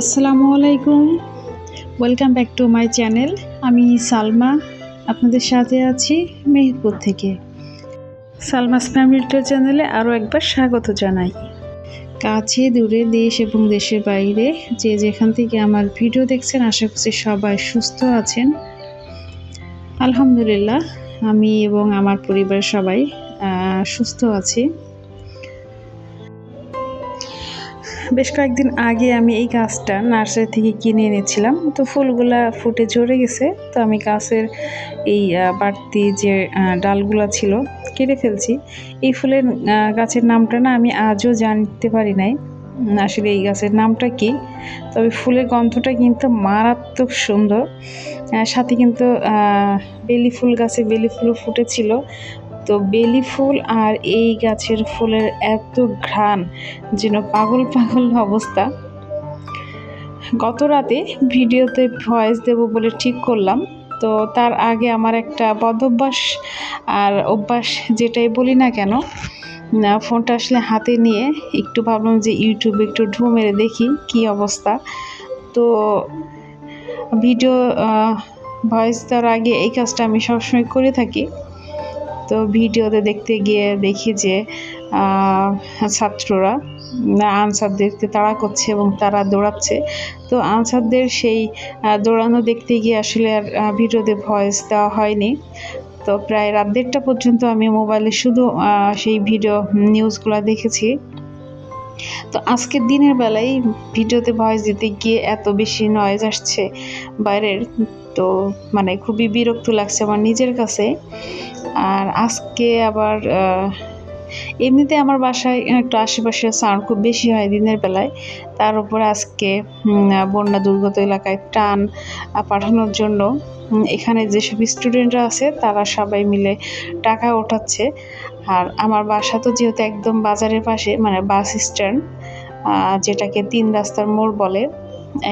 আসসালামু আলাইকুম, welcome back to my channel. আমি সালমা, আপনাদের সাথে আছি মেহেরপুর থেকে। সালমাস ফ্যামিলি টু চ্যানেলে আরও একবার স্বাগত জানাই। কাছে দূরে, দেশ এবং দেশের বাইরে যে যেখান থেকে আমার ভিডিও দেখছেন, আশা করছি সবাই সুস্থ আছেন। আলহামদুলিল্লাহ, আমি এবং আমার পরিবারের সবাই সুস্থ আছি। বেশ কয়েকদিন আগে আমি এই গাছটা নার্সারি থেকে কিনে এনেছিলাম। তো ফুলগুলা ফুটে ঝরে গেছে, তো আমি গাছের এই বাড়তি যে ডালগুলা ছিল কেটে ফেলছি। এই ফুলের গাছের নামটা না আমি আজও জানতে পারি নাই আসলে এই গাছের নামটা কি। তবে ফুলের গন্ধটা কিন্তু মারাত্মক সুন্দর। সাথে কিন্তু বেলি ফুল, গাছে বেলি ফুলও ফুটেছিল। তো বেলি ফুল আর এই গাছের ফুলের এত ঘ্রাণ যেন পাগল পাগল অবস্থা। গত রাতে ভিডিওতে ভয়েস দেব বলে ঠিক করলাম। তো তার আগে আমার একটা বদঅভ্যাস আর অভ্যাস যেটাই বলি না কেন, ফোনটা আসলে হাতে নিয়ে একটু ভাবলাম যে ইউটিউবে একটু ঢু মেরে দেখি কি অবস্থা। তো ভিডিও ভয়েস দেওয়ার আগে এই কাজটা আমি সবসময় করে থাকি। তো ভিডিওতে দেখতে গিয়ে দেখি যে ছাত্ররা আনসারদেরকে তাড়া করছে এবং তারা দৌড়াচ্ছে। তো আনসারদের সেই দৌড়ানো দেখতে গিয়ে আসলে আর ভিডিওতে ভয়েস দেওয়া হয়নি। তো প্রায় রাত 1:30 পর্যন্ত আমি মোবাইলে শুধু সেই ভিডিও নিউজগুলো দেখেছি। তো আজকের দিনের বেলায় ভিডিওতে ভয়েস দিতে গিয়ে এত বেশি নয়েজ আসছে বাইরের, তো মানে খুবই বিরক্ত লাগছে আমার নিজের কাছে। আর আজকে আবার এমনিতে আমার বাসায় একটু আশেপাশে সাউন্ড খুব বেশি হয় দিনের বেলায়। তার উপরে আজকে বন্যা দুর্গত এলাকায় ত্রাণ পাঠানোর জন্য এখানে যেসব স্টুডেন্টরা আছে তারা সবাই মিলে টাকা ওঠাচ্ছে। আর আমার বাসা তো যেহেতু একদম বাজারের পাশে, মানে বাস স্ট্যান্ড, যেটাকে 3 রাস্তার মোড় বলে,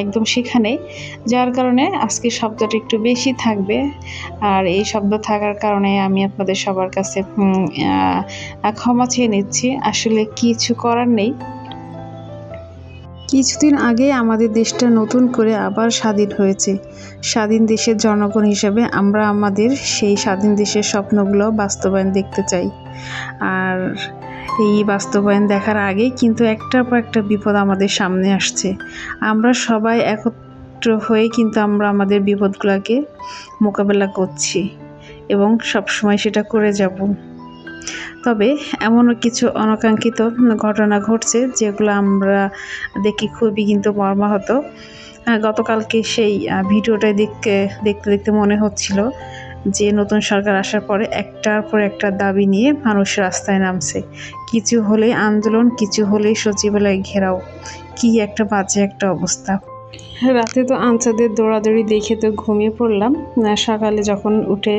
একদম সেখানেই, যার কারণে আজকে শব্দটা একটু বেশি থাকবে। আর এই শব্দ থাকার কারণে আমি আপনাদের সবার কাছে ক্ষমা চেয়ে নিচ্ছি। আসলে কিছু করার নেই। কিছুদিন আগে আমাদের দেশটা নতুন করে আবার স্বাধীন হয়েছে। স্বাধীন দেশের জনগণ হিসেবে আমরা আমাদের সেই স্বাধীন দেশের স্বপ্নগুলো বাস্তবায়ন দেখতে চাই। আর এই বাস্তবায়ন দেখার আগেই কিন্তু একটার পর একটা বিপদ আমাদের সামনে আসছে। আমরা সবাই একত্র হয়ে কিন্তু আমরা আমাদের বিপদগুলোকে মোকাবেলা করছি এবং সবসময় সেটা করে যাব। তবে এমনও কিছু অনাকাঙ্ক্ষিত ঘটনা ঘটছে যেগুলো আমরা দেখি খুবই কিন্তু মর্মাহত। গতকালকে সেই ভিডিওটাই দেখতে দেখতে মনে হচ্ছিল যে নতুন সরকার আসার পরে একটার পর একটা দাবি নিয়ে মানুষ রাস্তায় নামছে। কিছু হলেই আন্দোলন, কিছু হলেই সচিবালয় ঘেরাও। কি একটা বাজে একটা অবস্থা। রাতে তো আনসারদের দৌড়াদৌড়ি দেখে তো ঘুমিয়ে পড়লাম। সকালে যখন উঠে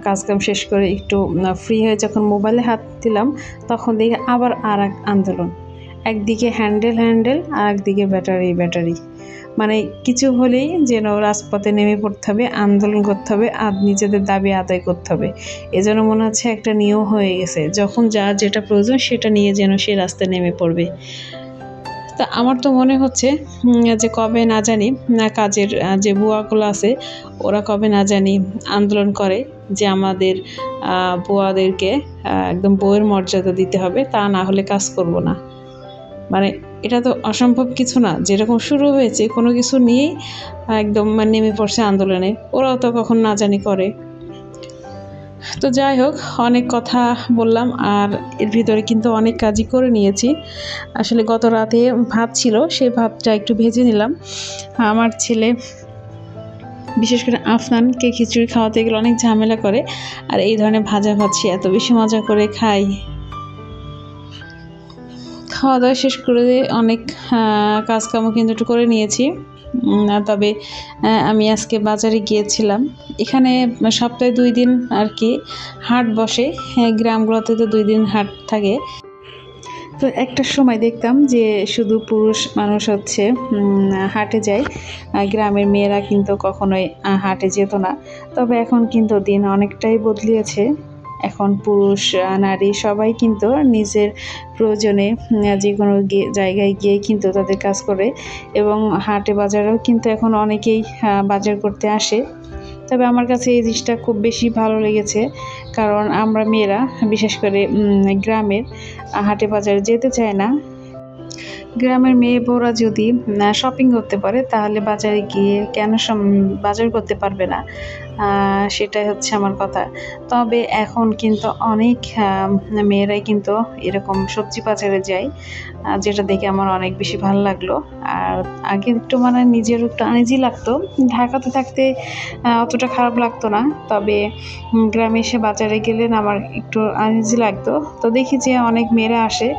কাজকাম শেষ করে একটু ফ্রি হয়ে যখন মোবাইলে হাত দিলাম, তখন দেখি আবার আর এক আন্দোলন। একদিকে হ্যান্ডেল আর একদিকে ব্যাটারি। মানে কিছু হলেই যেন রাজপথে নেমে পড়তে হবে, আন্দোলন করতে হবে আর নিজেদের দাবি আদায় করতে হবে। এজন্য মনে হচ্ছে একটা নিয়ম হয়ে গেছে, যখন যা যেটা প্রয়োজন সেটা নিয়ে যেন সে রাস্তায় নেমে পড়বে। তা আমার তো মনে হচ্ছে যে কবে না জানি কাজের যে বুয়াগুলো আছে ওরা কবে না জানি আন্দোলন করে যে আমাদের বুয়াদেরকে একদম বউয়ের মর্যাদা দিতে হবে, তা না হলে কাজ করব না। মানে এটা তো অসম্ভব কিছু না। যেরকম শুরু হয়েছে কোনো কিছু নিয়েই একদম নেমে পড়ছে আন্দোলনে, ওরাও তো কখন না জানি করে। তো যাই হোক, অনেক কথা বললাম আর এর ভিতরে কিন্তু অনেক কাজই করে নিয়েছি। আসলে গত রাতে ভাত ছিল, সেই ভাতটা একটু ভেজে নিলাম। আমার ছেলে বিশেষ করে আফনানকে খিচুড়ি খাওয়াতে গেলে অনেক ঝামেলা করে, আর এই ধরনের ভাজা ভাজি এত বেশি মজা করে খাই। খাওয়া দাওয়া শেষ করে অনেক কাজকামও কিন্তু একটু করে নিয়েছি। তবে আমি আজকে বাজারে গিয়েছিলাম। এখানে সপ্তাহে 2 দিন আর কি হাট বসে। গ্রামগুলোতে তো 2 দিন হাট থাকে। তো একটা সময় দেখতাম যে শুধু পুরুষ মানুষ হচ্ছে হাটে যায়, গ্রামের মেয়েরা কিন্তু কখনোই হাটে যেত না। তবে এখন কিন্তু দিন অনেকটাই বদলিয়েছে। এখন পুরুষ নারী সবাই কিন্তু নিজের প্রয়োজনে যে কোনো জায়গায় গিয়ে কিন্তু তাদের কাজ করে, এবং হাটে বাজারেও কিন্তু এখন অনেকেই বাজার করতে আসে। তবে আমার কাছে এই জিনিসটা খুব বেশি ভালো লেগেছে, কারণ আমরা মেয়েরা বিশেষ করে গ্রামের হাটে বাজারে যেতে চায় না। গ্রামের মেয়ে বউরা যদি শপিং করতে পারে তাহলে বাজারে গিয়ে কেন বাজার করতে পারবে না, সেটাই হচ্ছে আমার কথা। তবে এখন কিন্তু অনেক মেয়েরাই কিন্তু এরকম সবজি বাজারে যায়, যেটা দেখে আমার অনেক বেশি ভালো লাগলো। আর আগে একটু মানে নিজের একটু আনইজি লাগতো, ঢাকাতে থাকতে অতটা খারাপ লাগতো না, তবে গ্রামে এসে বাজারে গেলে আমার একটু আনইজি লাগতো। তো দেখি যে অনেক মেয়েরা আসে,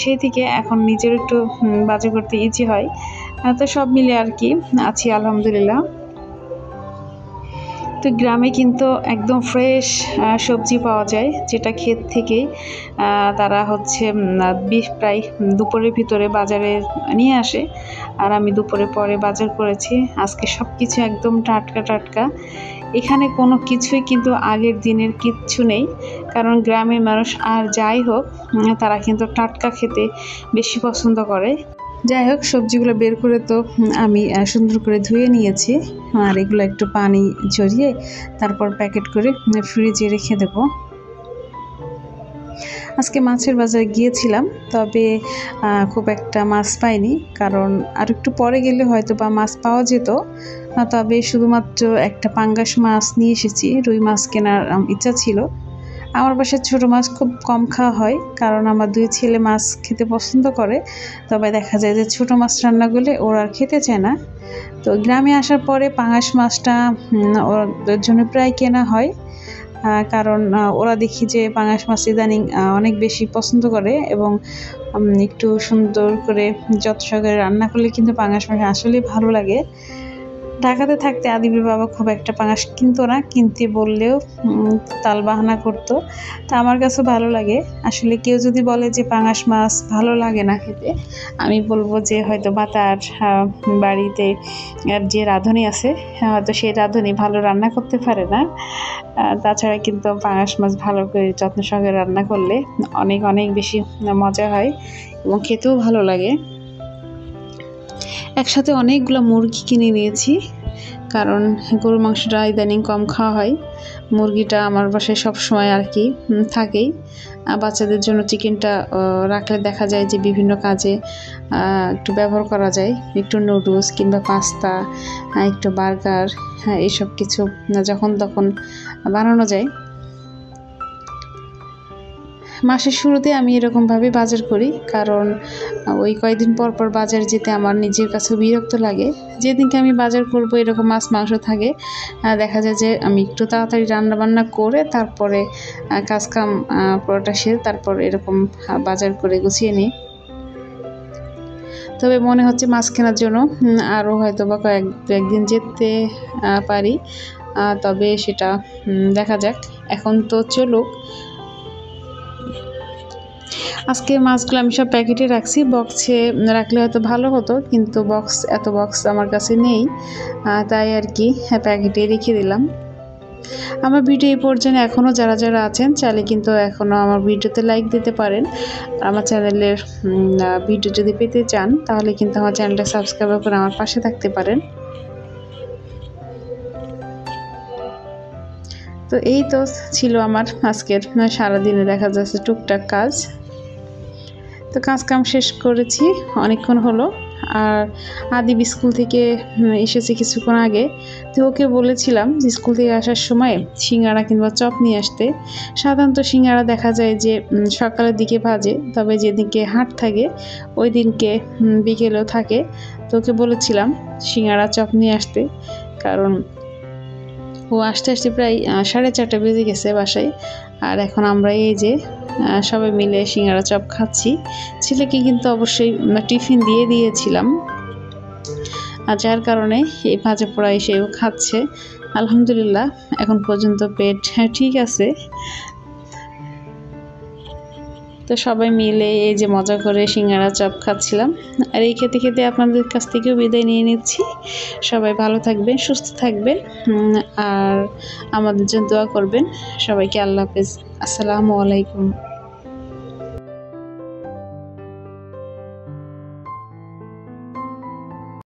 সেই থেকে এখন নিজের একটু বাজার করতে ইজি হয়। তো সব মিলে আর কি আছি আলহামদুলিল্লাহ। তো গ্রামে কিন্তু একদম ফ্রেশ সবজি পাওয়া যায়, যেটা ক্ষেত থেকেই তারা হচ্ছে প্রায় দুপুরের ভিতরে বাজারে নিয়ে আসে। আর আমি দুপুরে পরে বাজার করেছি, আজকে সব কিছু একদম টাটকা টাটকা। এখানে কোনো কিছুই কিন্তু আগের দিনের কিচ্ছু নেই, কারণ গ্রামের মানুষ আর যাই হোক তারা কিন্তু টাটকা খেতে বেশি পছন্দ করে। যাই হোক, সবজিগুলো বের করে তো আমি সুন্দর করে ধুয়ে নিয়েছি, আর এগুলো একটু পানি ঝরিয়ে তারপর প্যাকেট করে ফ্রিজে রেখে দেব। আজকে মাছের বাজারে গিয়েছিলাম, তবে খুব একটা মাছ পাইনি, কারণ আর একটু পরে গেলে হয়তো বা মাছ পাওয়া যেত। তবে শুধুমাত্র একটা পাঙ্গাস মাছ নিয়ে এসেছি, রুই মাছ কেনার ইচ্ছা ছিল। আমার বাসায় ছোটো মাছ খুব কম খাওয়া হয়, কারণ আমার দুই ছেলে মাছ খেতে পছন্দ করে। তবে দেখা যায় যে ছোটো মাছ রান্না করলে ওরা আর খেতে চায় না। তো গ্রামে আসার পরে পাঙাশ মাছটা ওদের জন্য প্রায় কেনা হয়, কারণ ওরা দেখি যে পাঙাশ মাছ ইদানিং অনেক বেশি পছন্দ করে, এবং একটু সুন্দর করে যত সহকারে রান্না করলে কিন্তু পাঙাশ মাছ আসলেই ভালো লাগে। ঢাকাতে থাকতে আদিবের বাবা খুব একটা পাঙাশ কিনতো না, কিনতে বললেও তাল বাহানা করতো। তা আমার কাছে ভালো লাগে। আসলে কেউ যদি বলে যে পাঙাশ মাছ ভালো লাগে না খেতে, আমি বলবো যে হয়তো বা তার বাড়িতে যে রাঁধুনি আছে হয়তো সেই রাঁধুনি ভালো রান্না করতে পারে না। তাছাড়া কিন্তু পাঙাশ মাছ ভালো করে যত্ন সহকারে রান্না করলে অনেক অনেক বেশি মজা হয় এবং খেতেও ভালো লাগে। একসাথে অনেকগুলো মুরগি কিনে নিয়েছি, কারণ গরুর মাংসটা ইদানিং কম খাওয়া হয়। মুরগিটা আমার বাসায় সবসময় আর কি থাকেই। বাচ্চাদের জন্য চিকেনটা রাখলে দেখা যায় যে বিভিন্ন কাজে একটু ব্যবহার করা যায়, একটু নুডলস কিংবা পাস্তা, একটু বার্গার, এইসব কিছু যখন তখন বানানো যায়। মাসের শুরুতে আমি এরকমভাবে বাজার করি, কারণ ওই কয়েকদিন পর পর বাজার যেতে আমার নিজের কাছে বিরক্ত লাগে। যেদিনকে আমি বাজার করব এরকম মাছ মাংস থাকে, দেখা যায় যে আমি একটু তাড়াতাড়ি রান্নাবান্না করে তারপরে কাজকাম পুরোটা সেরে তারপর এরকম বাজার করে গুছিয়ে নিই। তবে মনে হচ্ছে মাছ কেনার জন্য আরও হয়তো বা কয়েকদিন যেতে পারি, তবে সেটা দেখা যাক। এখন তো চলুক। আজকে মাছগুলো আমি সব প্যাকেটে রাখছি, বক্সে রাখলে হয়তো ভালো হতো, কিন্তু এত বক্স আমার কাছে নেই, তাই আর কি প্যাকেটে রেখে দিলাম। আমার ভিডিও এই পর্যন্ত এখনও যারা যারা আছেন চাইলে কিন্তু এখনও আমার ভিডিওতে লাইক দিতে পারেন। আমার চ্যানেলের ভিডিও যদি পেতে চান তাহলে কিন্তু আমার চ্যানেলটা সাবস্ক্রাইব করে আমার পাশে থাকতে পারেন। তো এই তো ছিল আমার আজকের সারাদিনে দেখা যাচ্ছে টুকটাক কাজ। তো কাম শেষ করেছি অনেকক্ষণ হলো। আর আদিব স্কুল থেকে এসেছে কিছুক্ষণ আগে, তো ওকে বলেছিলাম যে স্কুল থেকে আসার সময় সিঙ্গাড়া কিংবা চপ নিয়ে আসতে। সাধারণত সিঙ্গাড়া দেখা যায় যে সকালের দিকে ভাজে, তবে যেদিনকে হাট থাকে ওই দিনকে বিকেলেও থাকে। তো ওকে বলেছিলাম সিঙ্গাড়া চপ নিয়ে আসতে, কারণ ও আসতে আসতে প্রায় 4:30 বেজে গেছে বাসায়। আর এখন আমরা এই যে সবাই মিলে সিঙ্গাড়া চপ খাচ্ছি। ছেলেকে কিন্তু অবশ্যই টিফিন দিয়ে দিয়েছিলাম, আর যার কারণে এই ভাজা পোড়া এসেও খাচ্ছে। আলহামদুলিল্লাহ এখন পর্যন্ত পেট ঠিক আছে। তো সবাই মিলে এই যে মজা করে সিঙ্গারা চপ খাচ্ছিলাম। আর এই খেতে খেতে আপনাদের কাছ থেকেও বিদায় নিয়ে নিচ্ছি। সবাই ভালো থাকবেন, সুস্থ থাকবেন, আর আমাদের জন্য দোয়া করবেন। সবাইকে আল্লাহ হাফেজ। আসসালামু আলাইকুম।